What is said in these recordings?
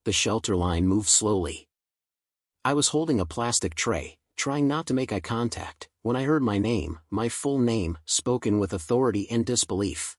The shelter line moved slowly. I was holding a plastic tray, trying not to make eye contact, when I heard my name, my full name, spoken with authority and disbelief.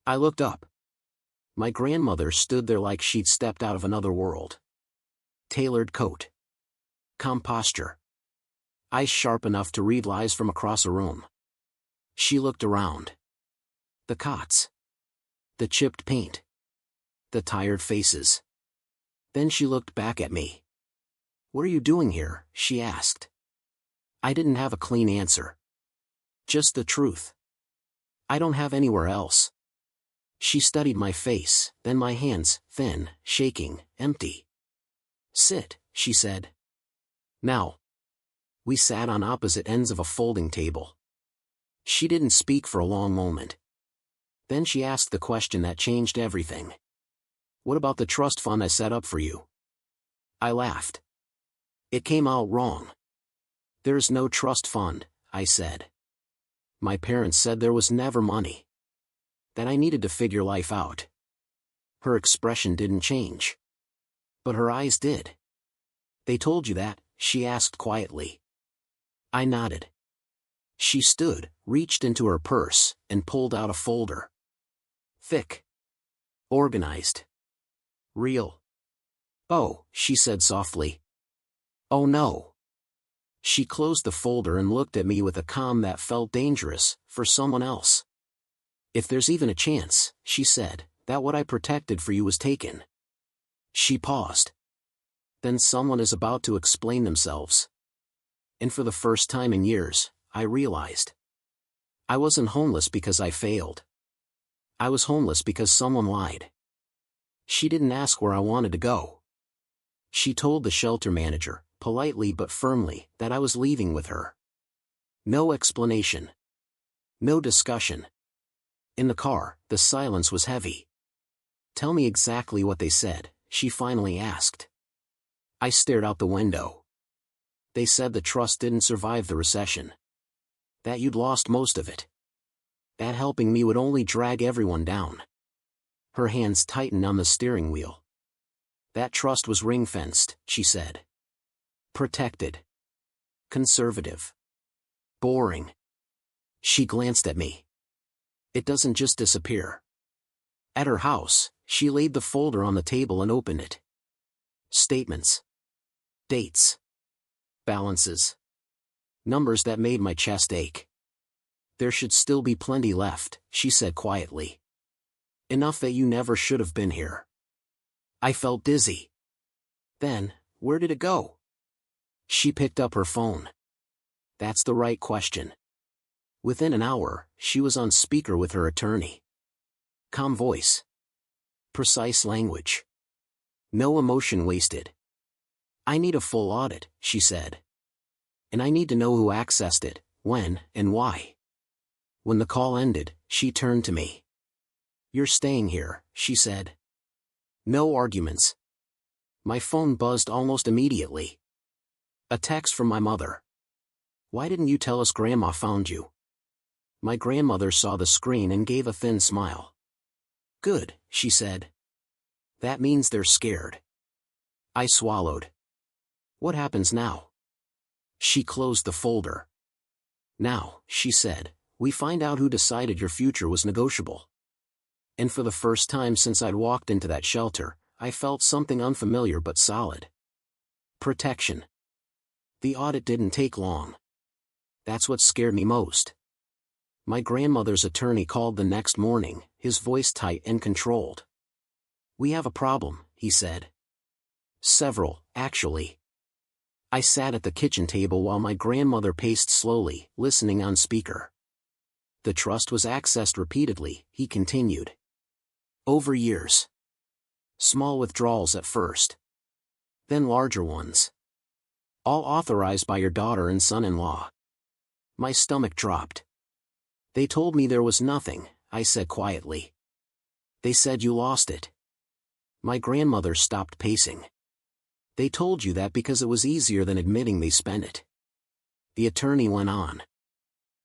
I looked up. My grandmother stood there like she'd stepped out of another world. Tailored coat. Calm posture. Eyes sharp enough to read lies from across a room. She looked around. The cots. The chipped paint. The tired faces. Then she looked back at me. "What are you doing here?" she asked. I didn't have a clean answer. Just the truth. "I don't have anywhere else." She studied my face, then my hands, thin, shaking, empty. "Sit," she said. "Now." We sat on opposite ends of a folding table. She didn't speak for a long moment. Then she asked the question that changed everything. "What about the trust fund I set up for you?" I laughed. "It came out wrong." "There's no trust fund," I said. "My parents said there was never money. That I needed to figure life out." Her expression didn't change. But her eyes did. "They told you that?" she asked quietly. I nodded. She stood, reached into her purse, and pulled out a folder. Thick. Organized. Real. "Oh," she said softly. "Oh no." She closed the folder and looked at me with a calm that felt dangerous, for someone else. "If there's even a chance," she said, "that what I protected for you was taken." She paused. "Then someone is about to explain themselves." And for the first time in years, I realized. I wasn't homeless because I failed. I was homeless because someone lied. She didn't ask where I wanted to go. She told the shelter manager, politely but firmly, that I was leaving with her. No explanation. No discussion. In the car, the silence was heavy. "Tell me exactly what they said," she finally asked. I stared out the window. "They said the trust didn't survive the recession. That you'd lost most of it. That helping me would only drag everyone down." Her hands tightened on the steering wheel. "That trust was ring-fenced," she said. "Protected. Conservative. Boring." She glanced at me. "It doesn't just disappear." At her house, she laid the folder on the table and opened it. Statements. Dates. Balances. Numbers that made my chest ache. "There should still be plenty left," she said quietly. "Enough that you never should have been here." I felt dizzy. Then, where did it go? She picked up her phone. That's the right question. Within an hour, she was on speaker with her attorney. Calm voice. Precise language. No emotion wasted. "I need a full audit," she said. "And I need to know who accessed it, when, and why." When the call ended, she turned to me. "You're staying here," she said. No arguments. My phone buzzed almost immediately. A text from my mother. "Why didn't you tell us Grandma found you?" My grandmother saw the screen and gave a thin smile. "Good," she said. "That means they're scared." I swallowed. "What happens now?" She closed the folder. "Now," she said, "we find out who decided your future was negotiable." And for the first time since I'd walked into that shelter, I felt something unfamiliar but solid. Protection. The audit didn't take long. That's what scared me most. My grandmother's attorney called the next morning, his voice tight and controlled. "We have a problem," he said. "Several, actually." I sat at the kitchen table while my grandmother paced slowly, listening on speaker. "The trust was accessed repeatedly," he continued. "Over years. Small withdrawals at first. Then larger ones. All authorized by your daughter and son-in-law." My stomach dropped. "They told me there was nothing," I said quietly. "They said you lost it." My grandmother stopped pacing. "They told you that because it was easier than admitting they spent it." The attorney went on.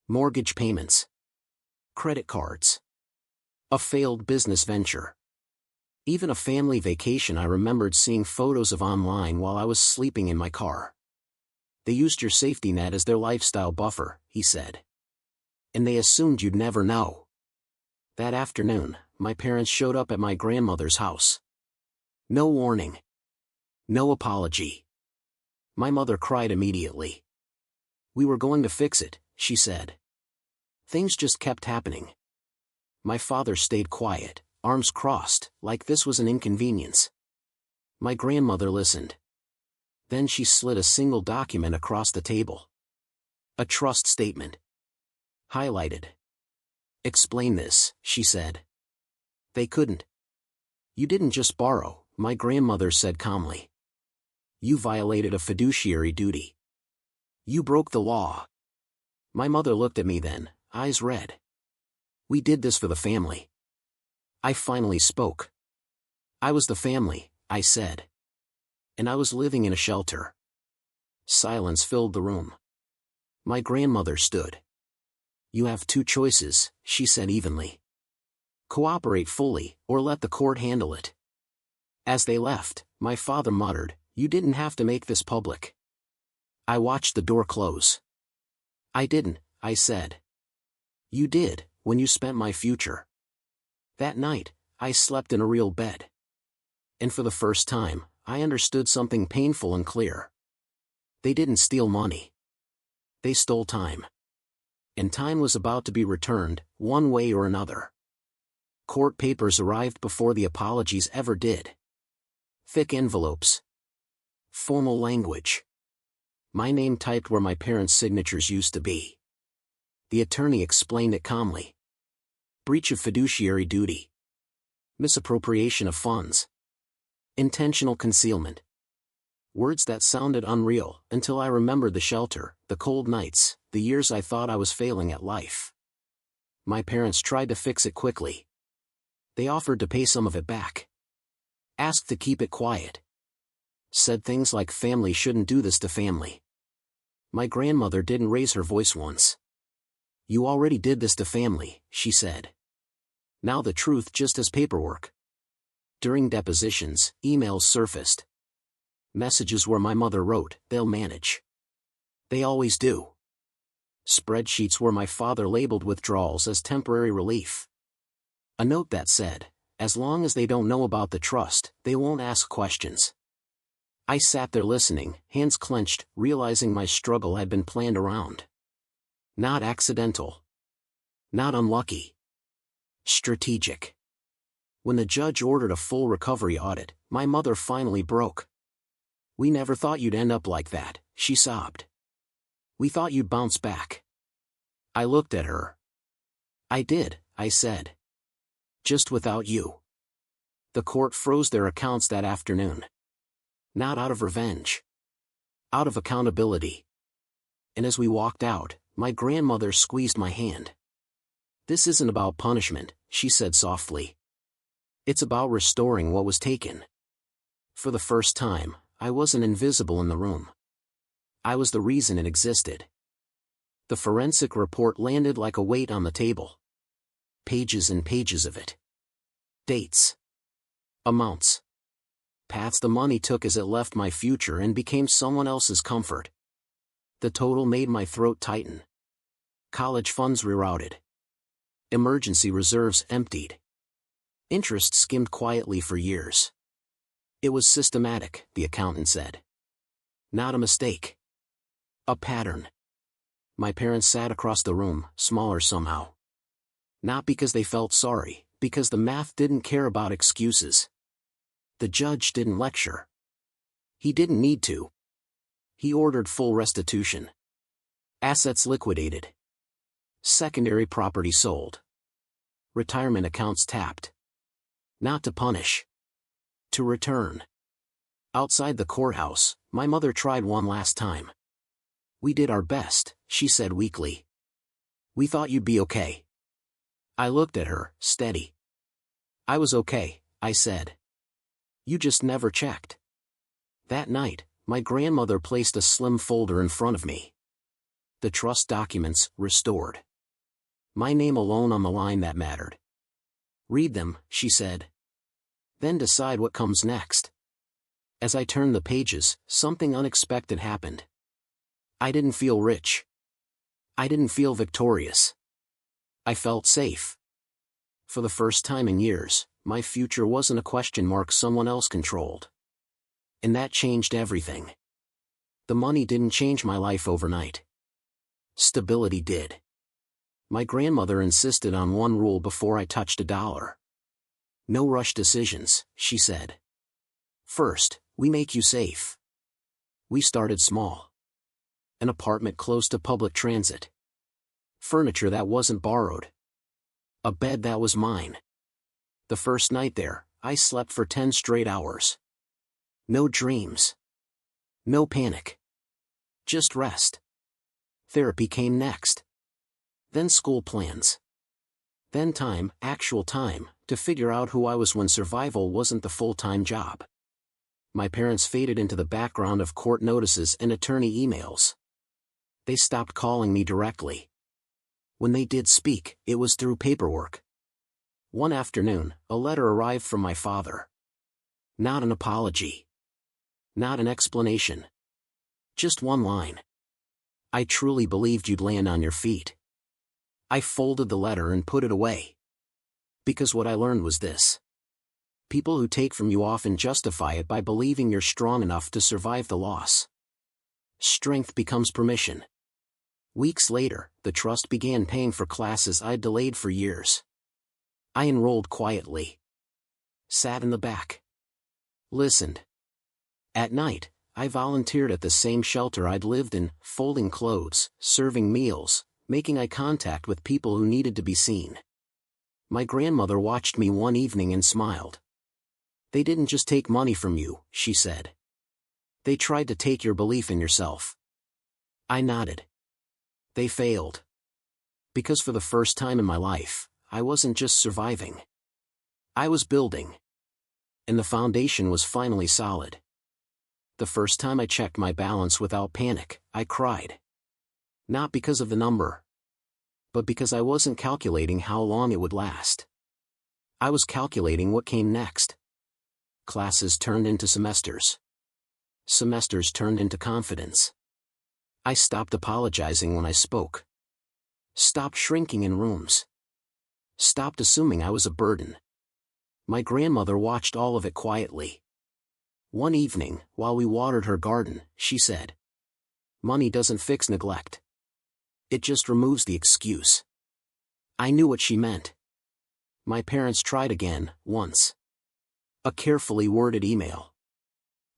"Mortgage payments. Credit cards. A failed business venture. Even a family vacation I remembered seeing photos of online while I was sleeping in my car. They used your safety net as their lifestyle buffer, he said. And they assumed you'd never know. That afternoon, my parents showed up at my grandmother's house. No warning. No apology. My mother cried immediately. We were going to fix it, she said. Things just kept happening. My father stayed quiet, arms crossed, like this was an inconvenience. My grandmother listened. Then she slid a single document across the table. A trust statement. Highlighted. Explain this, she said. They couldn't. You didn't just borrow, my grandmother said calmly. You violated a fiduciary duty. You broke the law. My mother looked at me then, eyes red. We did this for the family. I finally spoke. I was the family, I said. And I was living in a shelter. Silence filled the room. My grandmother stood. You have two choices, she said evenly. Cooperate fully, or let the court handle it. As they left, my father muttered, you didn't have to make this public. I watched the door close. I didn't, I said. You did, when you spent my future. That night, I slept in a real bed. And for the first time, I understood something painful and clear. They didn't steal money. They stole time. And time was about to be returned, one way or another. Court papers arrived before the apologies ever did. Thick envelopes. Formal language. My name typed where my parents' signatures used to be. The attorney explained it calmly. Breach of fiduciary duty. Misappropriation of funds. Intentional concealment. Words that sounded unreal, until I remembered the shelter, the cold nights, the years I thought I was failing at life. My parents tried to fix it quickly. They offered to pay some of it back. Asked to keep it quiet. Said things like family shouldn't do this to family. My grandmother didn't raise her voice once. You already did this to family, she said. Now the truth just has paperwork. During depositions, emails surfaced. Messages where my mother wrote, they'll manage. They always do. Spreadsheets where my father labeled withdrawals as temporary relief. A note that said, as long as they don't know about the trust, they won't ask questions. I sat there listening, hands clenched, realizing my struggle had been planned around. Not accidental. Not unlucky. Strategic. When the judge ordered a full recovery audit, my mother finally broke. We never thought you'd end up like that, she sobbed. We thought you'd bounce back. I looked at her. I did, I said. Just without you. The court froze their accounts that afternoon. Not out of revenge. Out of accountability. And as we walked out, my grandmother squeezed my hand. This isn't about punishment, she said softly. It's about restoring what was taken. For the first time, I wasn't invisible in the room. I was the reason it existed. The forensic report landed like a weight on the table. Pages and pages of it. Dates. Amounts. Paths the money took as it left my future and became someone else's comfort. The total made my throat tighten. College funds rerouted. Emergency reserves emptied. Interest skimmed quietly for years. It was systematic, the accountant said. Not a mistake. A pattern. My parents sat across the room, smaller somehow. Not because they felt sorry, because the math didn't care about excuses. The judge didn't lecture. He didn't need to. He ordered full restitution. Assets liquidated. Secondary property sold. Retirement accounts tapped. Not to punish. To return. Outside the courthouse, my mother tried one last time. We did our best, she said weakly. We thought you'd be okay. I looked at her, steady. I was okay, I said. You just never checked. That night, my grandmother placed a slim folder in front of me. The trust documents, restored. My name alone on the line that mattered. Read them, she said. Then decide what comes next. As I turned the pages, something unexpected happened. I didn't feel rich. I didn't feel victorious. I felt safe. For the first time in years, my future wasn't a question mark someone else controlled. And that changed everything. The money didn't change my life overnight. Stability did. My grandmother insisted on one rule before I touched a dollar. No rush decisions, she said. First, we make you safe. We started small. An apartment close to public transit. Furniture that wasn't borrowed. A bed that was mine. The first night there, I slept for 10 straight hours. No dreams. No panic. Just rest. Therapy came next. Then school plans. Then time, actual time, to figure out who I was when survival wasn't the full-time job. My parents faded into the background of court notices and attorney emails. They stopped calling me directly. When they did speak, it was through paperwork. One afternoon, a letter arrived from my father. Not an apology. Not an explanation. Just one line. I truly believed you'd land on your feet. I folded the letter and put it away. Because what I learned was this. People who take from you often justify it by believing you're strong enough to survive the loss. Strength becomes permission. Weeks later, the trust began paying for classes I'd delayed for years. I enrolled quietly. Sat in the back. Listened. At night, I volunteered at the same shelter I'd lived in, folding clothes, serving meals, making eye contact with people who needed to be seen. My grandmother watched me one evening and smiled. They didn't just take money from you, she said. They tried to take your belief in yourself. I nodded. They failed. Because for the first time in my life, I wasn't just surviving. I was building. And the foundation was finally solid. The first time I checked my balance without panic, I cried. Not because of the number. But because I wasn't calculating how long it would last. I was calculating what came next. Classes turned into semesters. Semesters turned into confidence. I stopped apologizing when I spoke. Stopped shrinking in rooms. Stopped assuming I was a burden. My grandmother watched all of it quietly. One evening, while we watered her garden, she said, "Money doesn't fix neglect. It just removes the excuse." I knew what she meant. My parents tried again, once. A carefully worded email.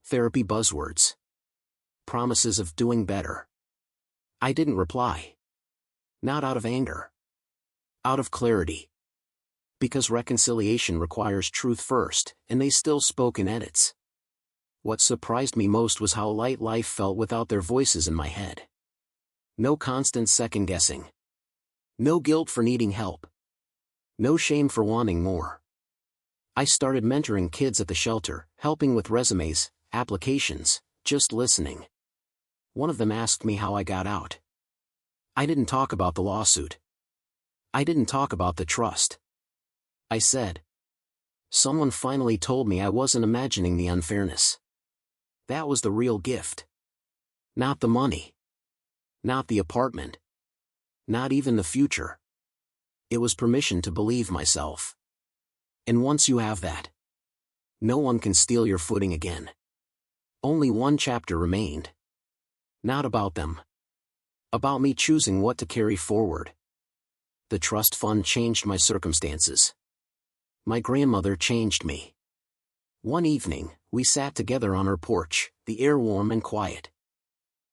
Therapy buzzwords. Promises of doing better. I didn't reply. Not out of anger. Out of clarity. Because reconciliation requires truth first, and they still spoke in edits. What surprised me most was how light life felt without their voices in my head. No constant second-guessing. No guilt for needing help. No shame for wanting more. I started mentoring kids at the shelter, helping with resumes, applications, just listening. One of them asked me how I got out. I didn't talk about the lawsuit. I didn't talk about the trust. I said, someone finally told me I wasn't imagining the unfairness. That was the real gift. Not the money. Not the apartment. Not even the future. It was permission to believe myself. And once you have that, no one can steal your footing again. Only one chapter remained. Not about them. About me choosing what to carry forward. The trust fund changed my circumstances. My grandmother changed me. One evening, we sat together on her porch, the air warm and quiet.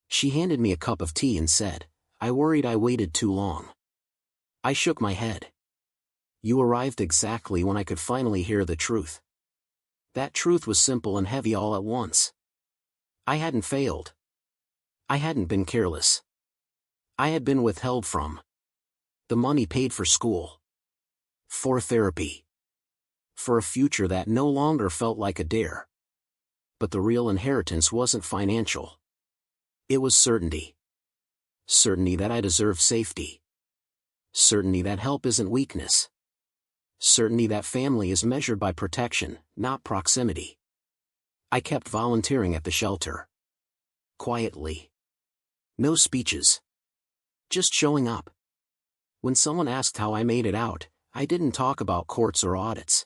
She handed me a cup of tea and said, "I worried I waited too long." I shook my head. "You arrived exactly when I could finally hear the truth." That truth was simple and heavy all at once. I hadn't failed. I hadn't been careless. I had been withheld from. The money paid for school. For therapy. For a future that no longer felt like a dare. But the real inheritance wasn't financial. It was certainty. Certainty that I deserve safety. Certainty that help isn't weakness. Certainty that family is measured by protection, not proximity. I kept volunteering at the shelter. Quietly. No speeches. Just showing up. When someone asked how I made it out, I didn't talk about courts or audits.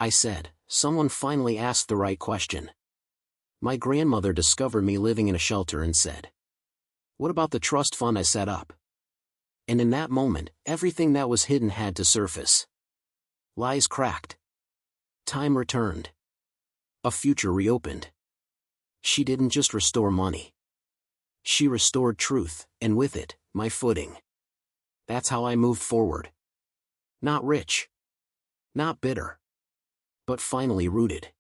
I said, someone finally asked the right question. My grandmother discovered me living in a shelter and said, "What about the trust fund I set up?" And in that moment, everything that was hidden had to surface. Lies cracked. Time returned. A future reopened. She didn't just restore money. She restored truth, and with it, my footing. That's how I moved forward. Not rich. Not bitter. But finally rooted.